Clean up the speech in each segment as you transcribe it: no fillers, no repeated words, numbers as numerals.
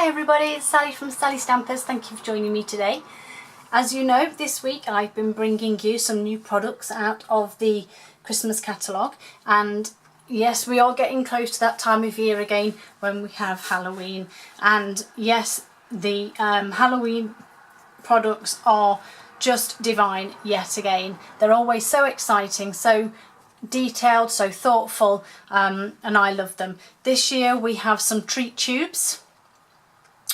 Hi everybody, it's Sally from Sally Stampers. Thank you for joining me today. As you know, this week I've been bringing you some new products out of the Christmas catalogue, and yes, we are getting close to that time of year again when we have Halloween, and yes, the Halloween products are just divine yet again. They're always so exciting, so detailed, so thoughtful, and I love them. This year we have some treat tubes,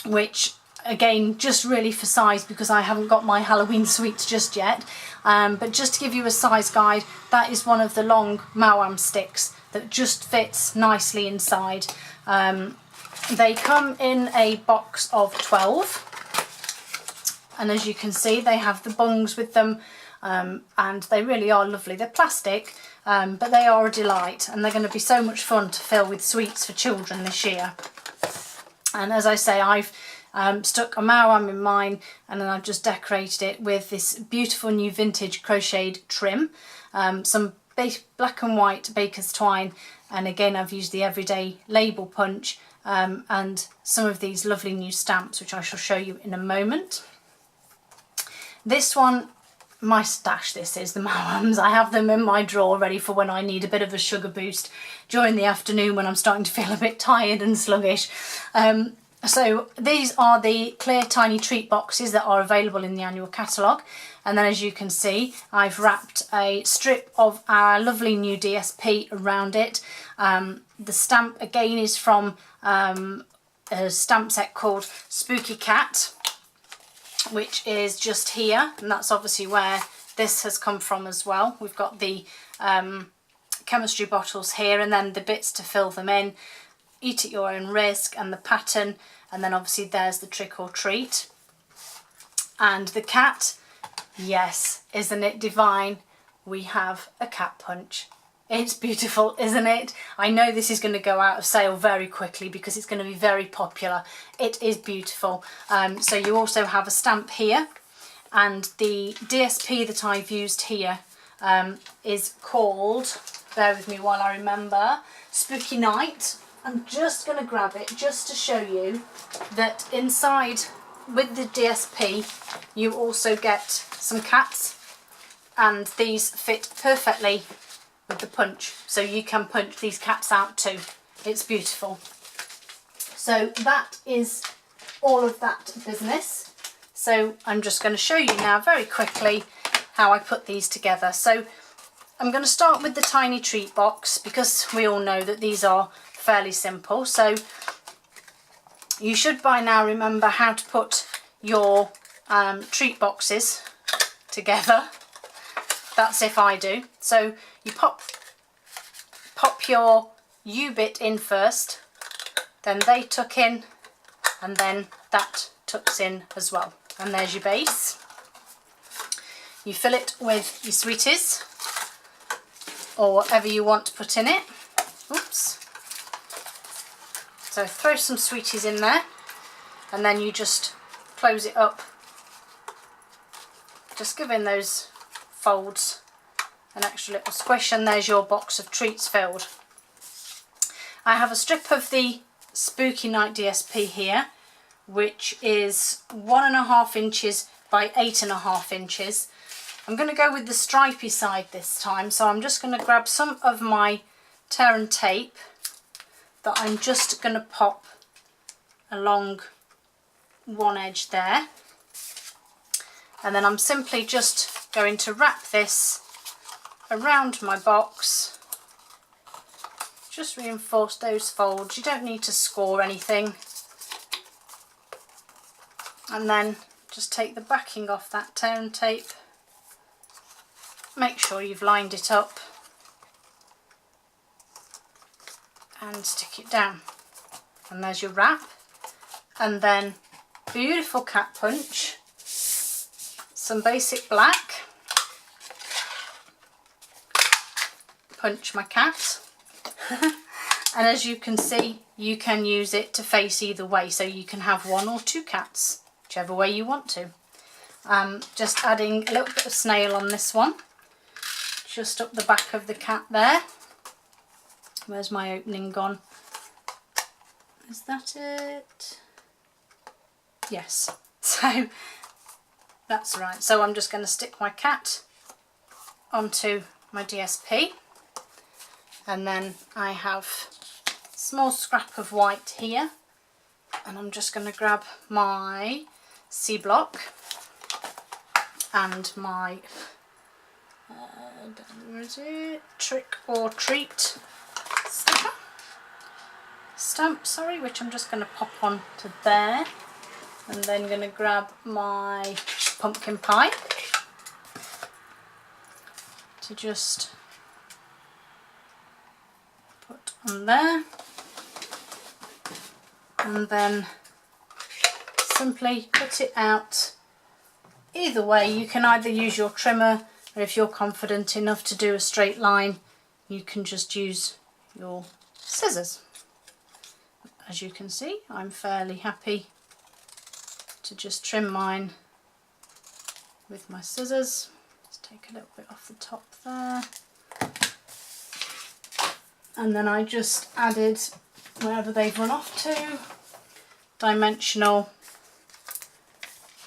which again just really for size because I haven't got my Halloween sweets just yet, but just to give you a size guide, that is one of the long Mawam sticks that just fits nicely inside. They come in a box of 12, and as you can see they have the bungs with them, and they really are lovely. They're plastic, but they are a delight, and they're going to be so much fun to fill with sweets for children this year. And as I say, I've stuck a Mawam in mine, and then I've just decorated it with this beautiful new vintage crocheted trim, some black and white baker's twine, and again I've used the everyday label punch, and some of these lovely new stamps which I shall show you in a moment. This one, my stash, this is the Mawams. I have them in my drawer ready for when I need a bit of a sugar boost during the afternoon when I'm starting to feel a bit tired and sluggish. So these are the clear tiny treat boxes that are available in the annual catalogue, and then as you can see I've wrapped a strip of our lovely new DSP around it. The stamp again is from a stamp set called Spooky Cat, which is just here, and that's obviously where this has come from as well. We've got the chemistry bottles here, and then the bits to fill them in, eat at your own risk, and the pattern, and then obviously there's the trick or treat. And the cat, yes, isn't it divine? We have a cat punch. It's beautiful, isn't it? I know this is going to go out of sale very quickly because it's going to be very popular. It is beautiful. So you also have a stamp here, and the DSP that I've used here is called, bear with me while I remember, Spooky Night. I'm just going to grab it just to show you that inside with the DSP you also get some cats, and these fit perfectly with the punch, so you can punch these cats out too. It's beautiful. So that is all of that business. So I'm just going to show you now very quickly how I put these together. So I'm going to start with the tiny treat box because we all know that these are fairly simple. So you should by now remember how to put your treat boxes together. That's if I do. So you pop your U-bit in first, then they tuck in, and then that tucks in as well. And there's your base. You fill it with your sweeties, or whatever you want to put in it. Oops. So throw some sweeties in there, and then you just close it up. Just give in those folds an extra little squish, and there's your box of treats filled. I have a strip of the Spooky Night DSP here, which is 1.5 inches by 8.5 inches. I'm going to go with the stripy side this time, so I'm just going to grab some of my tear and tape that I'm just going to pop along one edge there, and then I'm simply just going to wrap this around my box. Just reinforce those folds. You don't need to score anything, and then just take the backing off that tear and tape. Make sure you've lined it up and stick it down, and there's your wrap. And then beautiful cat punch, some basic black, punch my cat. And as you can see, you can use it to face either way, so you can have one or two cats, whichever way you want to. Just adding a little bit of snail on this one, just up the back of the cat there. Where's my opening gone? Is that it? Yes, so that's right. So I'm just going to stick my cat onto my DSP, and then I have a small scrap of white here, and I'm just going to grab my C block and my where is it? Trick or treat sticker stamp, sorry, which I'm just going to pop on to there, and then going to grab my pumpkin pie to just put on there, and then simply cut it out. Either way, you can either use your trimmer, or if you're confident enough to do a straight line, you can just use your scissors. As you can see, I'm fairly happy to just trim mine with my scissors. Just take a little bit off the top there. And then I just added, wherever they've run off to, dimensional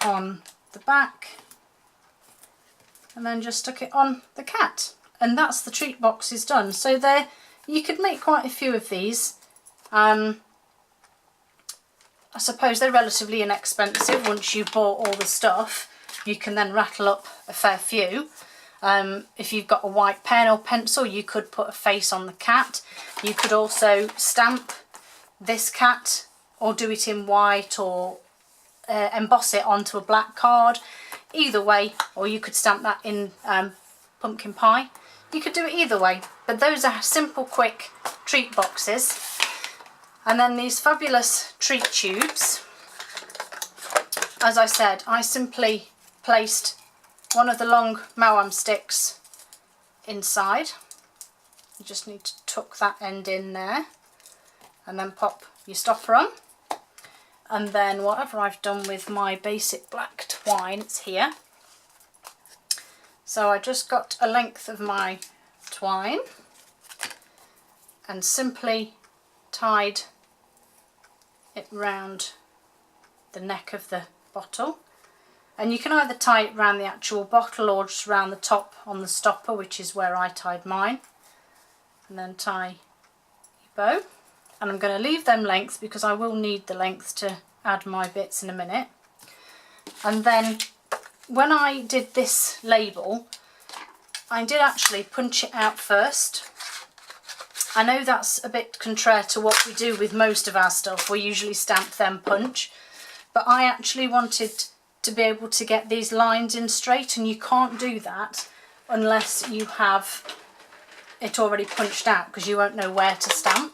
on the back, and then just stuck it on the cat, and that's the treat boxes done. So there, you could make quite a few of these. I suppose they're relatively inexpensive. Once you've bought all the stuff, you can then rattle up a fair few. If you've got a white pen or pencil, you could put a face on the cat. You could also stamp this cat, or do it in white, or emboss it onto a black card. Either way, or you could stamp that in pumpkin pie. You could do it either way, but those are simple, quick treat boxes. And then these fabulous treat tubes. As I said, I simply placed one of the long Mawam sticks inside. You just need to tuck that end in there, and then pop your stopper on. And then whatever I've done with my basic black twine, it's here. So I just got a length of my twine and simply tied it round the neck of the bottle. And you can either tie it round the actual bottle or just round the top on the stopper, which is where I tied mine. And then tie your bow. And I'm going to leave them lengths because I will need the lengths to add my bits in a minute. And then when I did this label, I did actually punch it out first. I know that's a bit contrary to what we do with most of our stuff. We usually stamp then punch, but I actually wanted to be able to get these lines in straight, and you can't do that unless you have it already punched out, because you won't know where to stamp.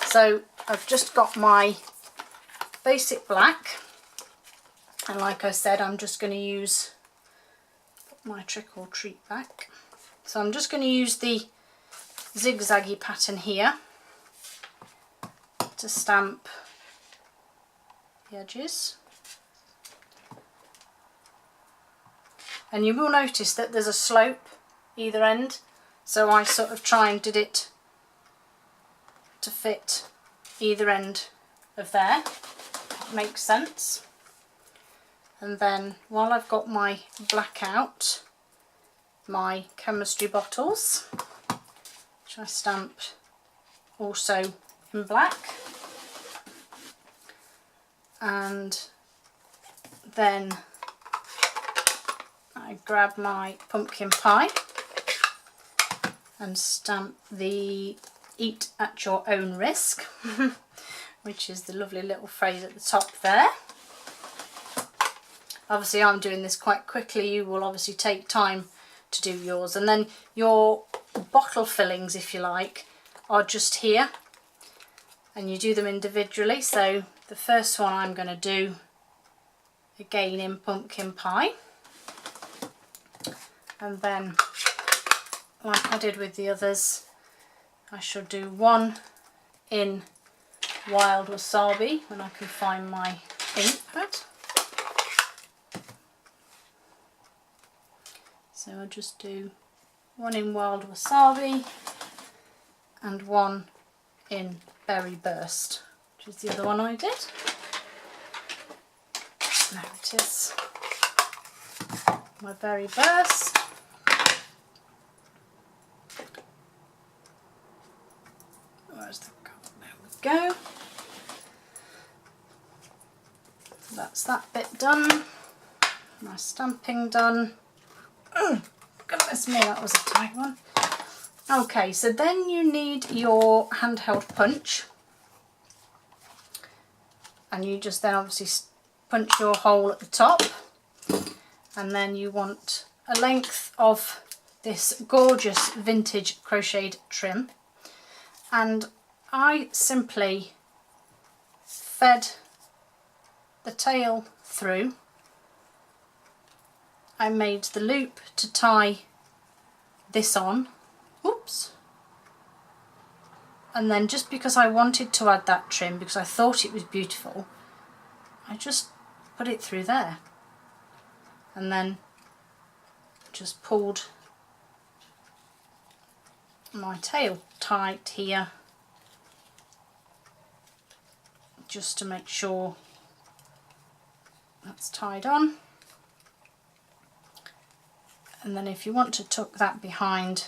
So I've just got my basic black, and like I said, I'm just going to use my trick or treat back. So I'm just going to use the zigzaggy pattern here to stamp the edges. And you will notice that there's a slope either end, so I sort of try and did it to fit either end of there. Makes sense. And then while I've got my black out, my chemistry bottles, which I stamped also in black, and then I grab my pumpkin pie and stamp the "eat at your own risk," which is the lovely little phrase at the top there. Obviously I'm doing this quite quickly, you will obviously take time to do yours. And then your bottle fillings, if you like, are just here, and you do them individually. So the first one I'm going to do again in pumpkin pie, and then like I did with the others, I shall do one in wild wasabi when I can find my ink pad. So I'll just do one in wild wasabi and one in berry burst, which is the other one I did. There it is. My berry burst. Where's the card? There we go. That's that bit done. My stamping done. Oh, goodness me, that was a tight one. Okay, so then you need your handheld punch. And you just then obviously punch your hole at the top. And then you want a length of this gorgeous vintage crocheted trim. And I simply fed the tail through. I made the loop to tie this on. Oops. And then just because I wanted to add that trim, because I thought it was beautiful, I just put it through there. And then just pulled my tail tight here, just to make sure that's tied on. And then if you want to tuck that behind,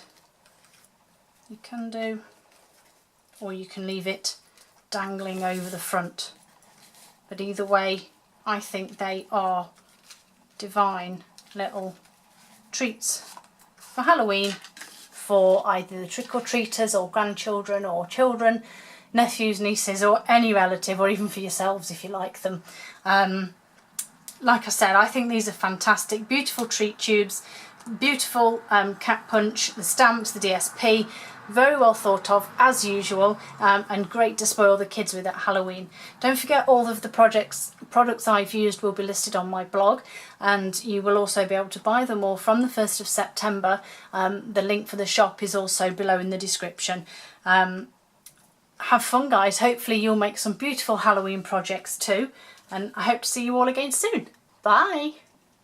you can do, or you can leave it dangling over the front. But either way, I think they are divine little treats for Halloween for either the trick-or-treaters or grandchildren or children, nephews, nieces, or any relative, or even for yourselves if you like them. Like I said, I think these are fantastic, beautiful treat tubes, beautiful cat punch, the stamps, the DSP, very well thought of as usual, and great to spoil the kids with at Halloween. Don't forget all of the products I've used will be listed on my blog, and you will also be able to buy them all from the 1st of September. The link for the shop is also below in the description. Have fun, guys. Hopefully you'll make some beautiful Halloween projects too, and I hope to see you all again soon. Bye!